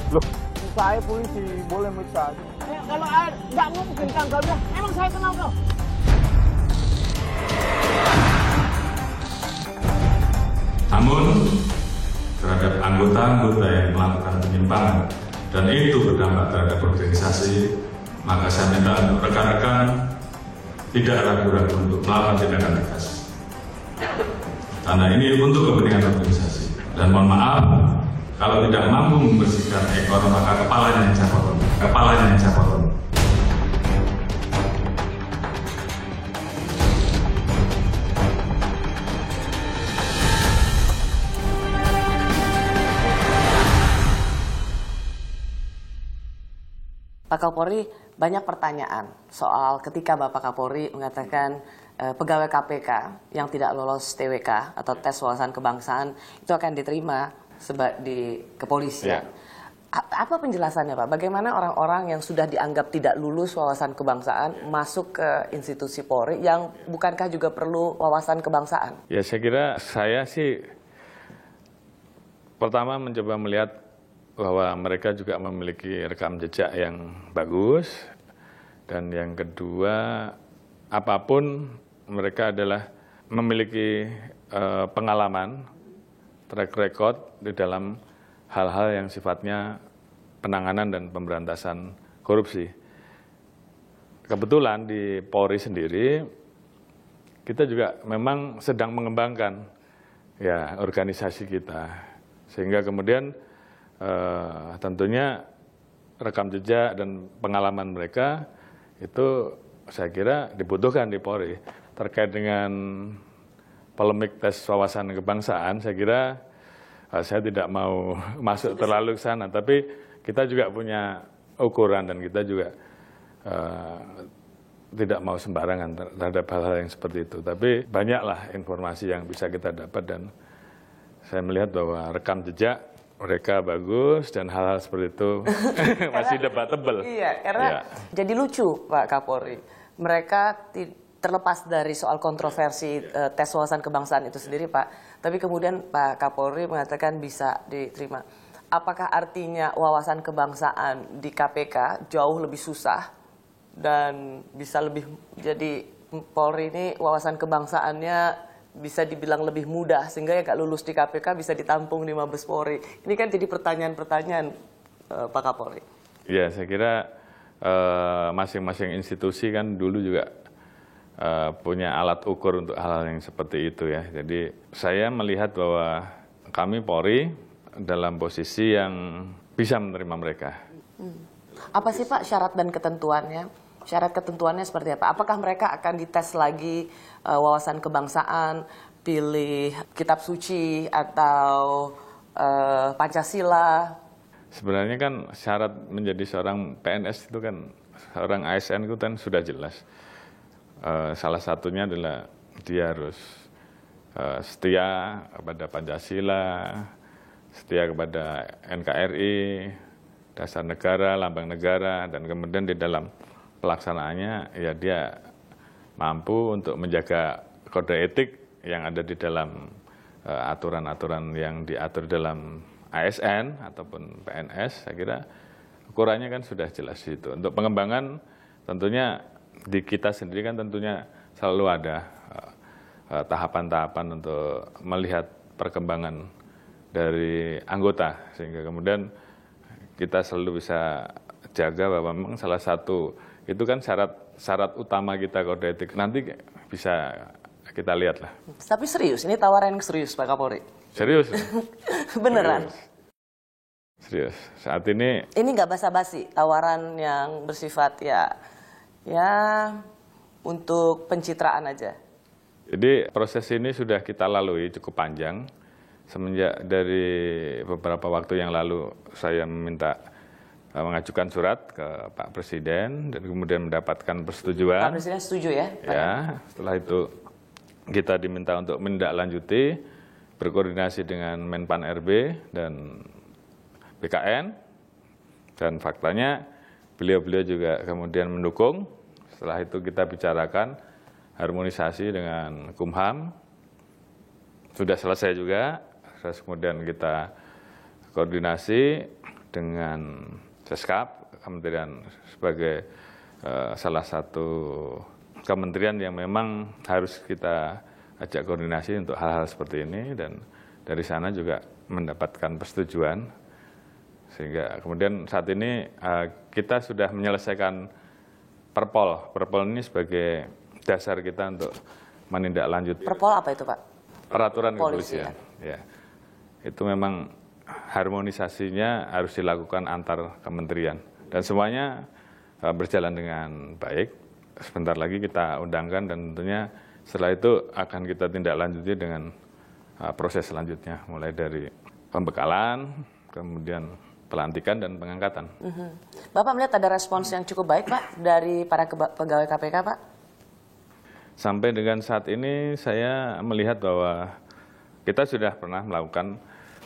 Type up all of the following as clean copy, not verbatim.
Loh, saya polisi, boleh meriksa. Kalau nggak mungkin tanggalnya, emang saya kenal kau. Namun, terhadap anggota-anggota yang melakukan penyimpangan dan itu berdampak terhadap organisasi, maka saya minta untuk rekan-rekan tidak ragu-ragu untuk melakukan tindakan tegas. Karena ini untuk kepentingan organisasi. Dan mohon maaf, kalau tidak mampu membersihkan ekor, maka kepalanya yang saya potong. Kepalanya yang saya potong. Pak Kapolri, banyak pertanyaan soal ketika Bapak Kapolri mengatakan pegawai KPK yang tidak lolos TWK atau tes wawasan kebangsaan itu akan diterima di kepolisian. Ya. Apa penjelasannya Pak? Bagaimana orang-orang yang sudah dianggap tidak lulus wawasan kebangsaan masuk ke institusi Polri yang bukankah juga perlu wawasan kebangsaan? Ya saya sih pertama mencoba melihat bahwa mereka juga memiliki rekam jejak yang bagus, dan yang kedua apapun mereka adalah memiliki pengalaman, track record di dalam hal-hal yang sifatnya penanganan dan pemberantasan korupsi. Kebetulan di Polri sendiri kita juga memang sedang mengembangkan ya organisasi kita, sehingga kemudian tentunya rekam jejak dan pengalaman mereka itu saya kira dibutuhkan di Polri. Terkait dengan polemik tes wawasan kebangsaan, saya kira saya tidak mau masuk terlalu ke sana, tapi kita juga punya ukuran dan kita juga tidak mau sembarangan terhadap hal-hal yang seperti itu. Tapi banyaklah informasi yang bisa kita dapat dan saya melihat bahwa rekam jejak mereka bagus dan hal-hal seperti itu masih debatable. Iya, karena jadi lucu Pak Kapolri. Mereka terlepas dari soal kontroversi tes wawasan kebangsaan itu sendiri Pak, tapi kemudian Pak Kapolri mengatakan bisa diterima. Apakah artinya wawasan kebangsaan di KPK jauh lebih susah dan bisa lebih, jadi Polri ini wawasan kebangsaannya bisa dibilang lebih mudah sehingga yang nggak lulus di KPK bisa ditampung di Mabes Polri? Ini kan jadi pertanyaan-pertanyaan Pak Kapolri. Ya, saya kira masing-masing institusi kan dulu juga punya alat ukur untuk hal-hal yang seperti itu ya. Jadi saya melihat bahwa kami Polri dalam posisi yang bisa menerima mereka. Apa sih Pak syarat dan ketentuannya? Syarat ketentuannya seperti apa? Apakah mereka akan dites lagi wawasan kebangsaan, pilih kitab suci atau Pancasila? Sebenarnya kan syarat menjadi seorang PNS itu kan, seorang ASN itu kan sudah jelas. Salah satunya adalah dia harus setia kepada Pancasila, setia kepada NKRI, dasar negara, lambang negara, dan kemudian di dalam pelaksanaannya ya dia mampu untuk menjaga kode etik yang ada di dalam aturan-aturan yang diatur dalam ASN ataupun PNS. Saya kira ukurannya kan sudah jelas itu. Untuk pengembangan tentunya di kita sendiri kan tentunya selalu ada tahapan-tahapan untuk melihat perkembangan dari anggota, sehingga kemudian kita selalu bisa jaga bahwa memang salah satu itu kan syarat utama kita kode etik. Nanti bisa kita lihat lah. Tapi serius, ini tawaran yang serius Pak Kapolri. Serius? Beneran? Serius. Saat ini nggak basa-basi, tawaran yang bersifat ya untuk pencitraan aja. Jadi proses ini sudah kita lalui cukup panjang. Semenjak dari beberapa waktu yang lalu saya mengajukan surat ke Pak Presiden dan kemudian mendapatkan persetujuan. Pak Presiden setuju ya? Ya, setelah itu kita diminta untuk menindaklanjuti, berkoordinasi dengan Menpan RB dan BKN, dan faktanya beliau-beliau juga kemudian mendukung. Setelah itu kita bicarakan harmonisasi dengan Kumham, sudah selesai juga. Terus kemudian kita koordinasi dengan Seskap, kementerian sebagai salah satu kementerian yang memang harus kita ajak koordinasi untuk hal-hal seperti ini, dan dari sana juga mendapatkan persetujuan. Sehingga kemudian saat ini kita sudah menyelesaikan Perpol. Perpol ini sebagai dasar kita untuk menindaklanjuti. Perpol apa itu, Pak? Peraturan Polisi, kepolisian. Ya. Itu memang harmonisasinya harus dilakukan antar kementerian. Dan semuanya berjalan dengan baik. Sebentar lagi kita undangkan dan tentunya setelah itu akan kita tindak lanjuti dengan proses selanjutnya, mulai dari pembekalan, kemudian pelantikan dan pengangkatan. Bapak melihat ada respons yang cukup baik, Pak, dari para pegawai KPK, Pak? Sampai dengan saat ini saya melihat bahwa kita sudah pernah melakukan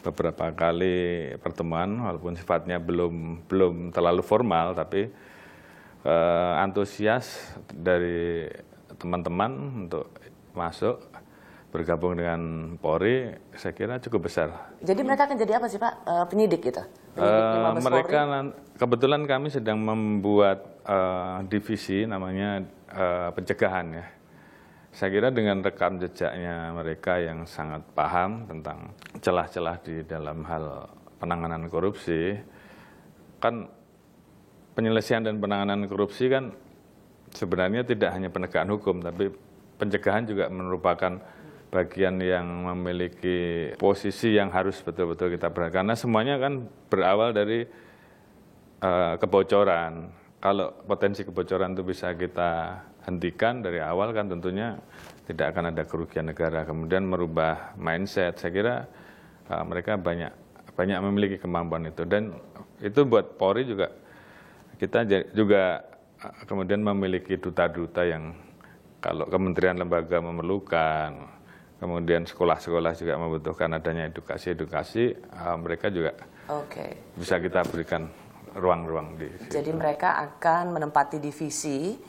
beberapa kali pertemuan, walaupun sifatnya belum terlalu formal, tapi antusias dari teman-teman untuk masuk bergabung dengan Polri, saya kira cukup besar. Jadi mereka akan jadi apa sih, Pak? Penyidik gitu? Mereka kebetulan kami sedang membuat divisi namanya pencegahan ya. Saya kira dengan rekam jejaknya mereka yang sangat paham tentang celah-celah di dalam hal penanganan korupsi, kan penyelesaian dan penanganan korupsi kan sebenarnya tidak hanya penegakan hukum, tapi pencegahan juga merupakan bagian yang memiliki posisi yang harus betul-betul kita perhatikan. Karena semuanya kan berawal dari kebocoran. Kalau potensi kebocoran itu bisa kita hentikan dari awal kan tentunya tidak akan ada kerugian negara. Kemudian merubah mindset, saya kira mereka banyak memiliki kemampuan itu. Dan itu buat Polri juga, kita juga kemudian memiliki duta-duta yang kalau kementerian lembaga memerlukan, kemudian sekolah-sekolah juga membutuhkan adanya edukasi, mereka juga bisa kita berikan ruang-ruang di situ. Jadi mereka akan menempati divisi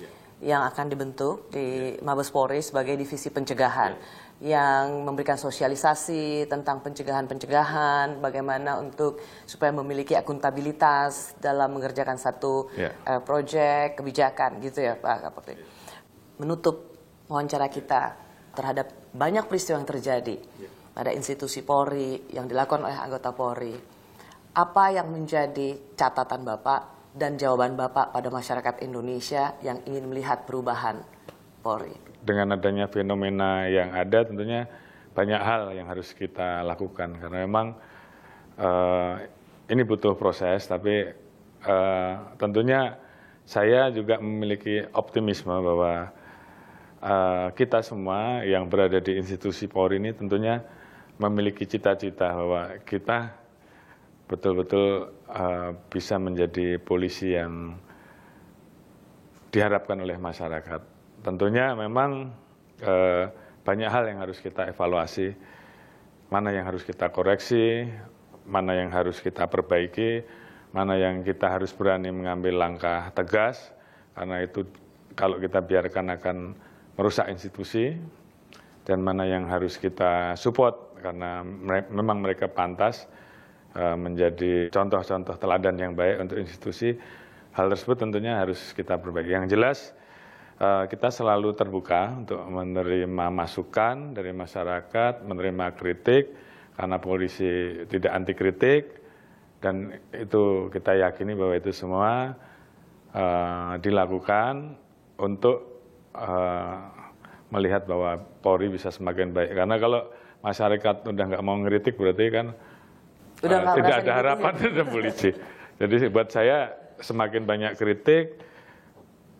yang akan dibentuk di Mabes Polri sebagai divisi pencegahan yang memberikan sosialisasi tentang pencegahan, bagaimana untuk supaya memiliki akuntabilitas dalam mengerjakan satu proyek kebijakan gitu ya Pak Kapolri. Menutup wawancara kita terhadap banyak peristiwa yang terjadi pada institusi Polri yang dilakukan oleh anggota Polri. Apa yang menjadi catatan Bapak dan jawaban Bapak pada masyarakat Indonesia yang ingin melihat perubahan Polri? Dengan adanya fenomena yang ada tentunya banyak hal yang harus kita lakukan. Karena memang ini butuh proses, tapi tentunya saya juga memiliki optimisme bahwa kita semua yang berada di institusi Polri ini tentunya memiliki cita-cita bahwa kita betul-betul bisa menjadi polisi yang diharapkan oleh masyarakat. Tentunya memang banyak hal yang harus kita evaluasi, mana yang harus kita koreksi, mana yang harus kita perbaiki, mana yang kita harus berani mengambil langkah tegas, karena itu kalau kita biarkan akan merusak institusi, dan mana yang harus kita support, karena memang mereka pantas menjadi contoh-contoh teladan yang baik untuk institusi. Hal tersebut tentunya harus kita perbaiki. Yang jelas kita selalu terbuka untuk menerima masukan dari masyarakat, menerima kritik, karena polisi tidak anti kritik, dan itu kita yakini bahwa itu semua dilakukan untuk melihat bahwa Polri bisa semakin baik. Karena kalau masyarakat udah nggak mau ngeritik berarti kan tidak ada harapan terhadap polisi. Jadi buat saya semakin banyak kritik,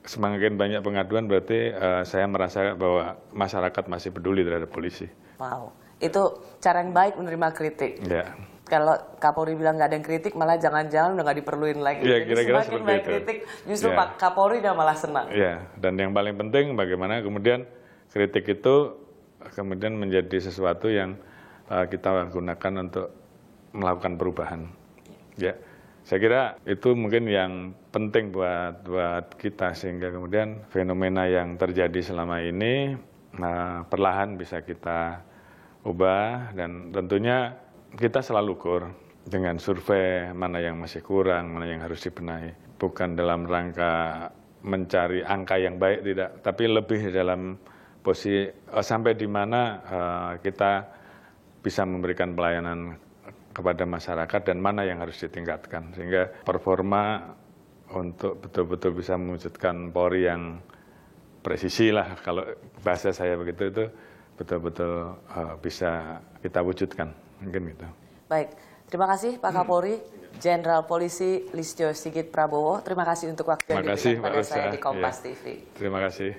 semakin banyak pengaduan berarti saya merasa bahwa masyarakat masih peduli terhadap polisi. Wow, itu cara yang baik menerima kritik. Ya. Kalau Kapolri bilang nggak ada yang kritik, malah jangan-jangan udah nggak diperluin lagi. Ya, kira-kira semakin seperti banyak itu. kritik, justru Ya. Pak Kapolri udah malah senang. Ya, dan yang paling penting bagaimana kemudian kritik itu kemudian menjadi sesuatu yang kita gunakan untuk melakukan perubahan. Ya, saya kira itu mungkin yang penting buat kita, sehingga kemudian fenomena yang terjadi selama ini perlahan bisa kita ubah, dan tentunya kita selalu ukur dengan survei mana yang masih kurang, mana yang harus dibenahi. Bukan dalam rangka mencari angka yang baik, tidak, tapi lebih dalam posisi sampai di mana kita bisa memberikan pelayanan kepada masyarakat dan mana yang harus ditingkatkan. Sehingga performa untuk betul-betul bisa mewujudkan Polri yang presisi lah, kalau bahasa saya begitu, itu betul-betul bisa kita wujudkan. Mungkin gitu. Baik. Terima kasih Pak Kapolri, Jenderal Polisi Listio Sigit Prabowo. Terima kasih untuk waktu yang diberikan pada saya di Kompas TV. Terima kasih.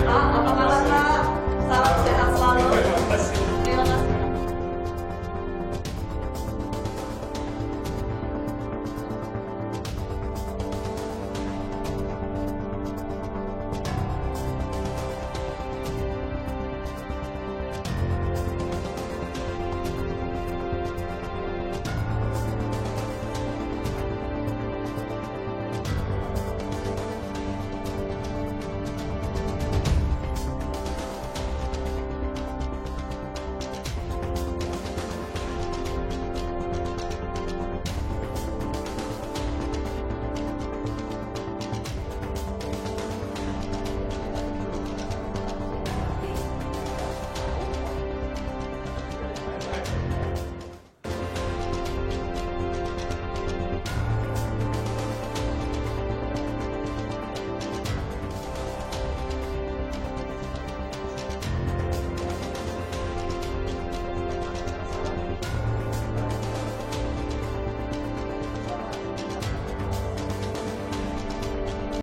Apa kabar Pak? Salam sehat.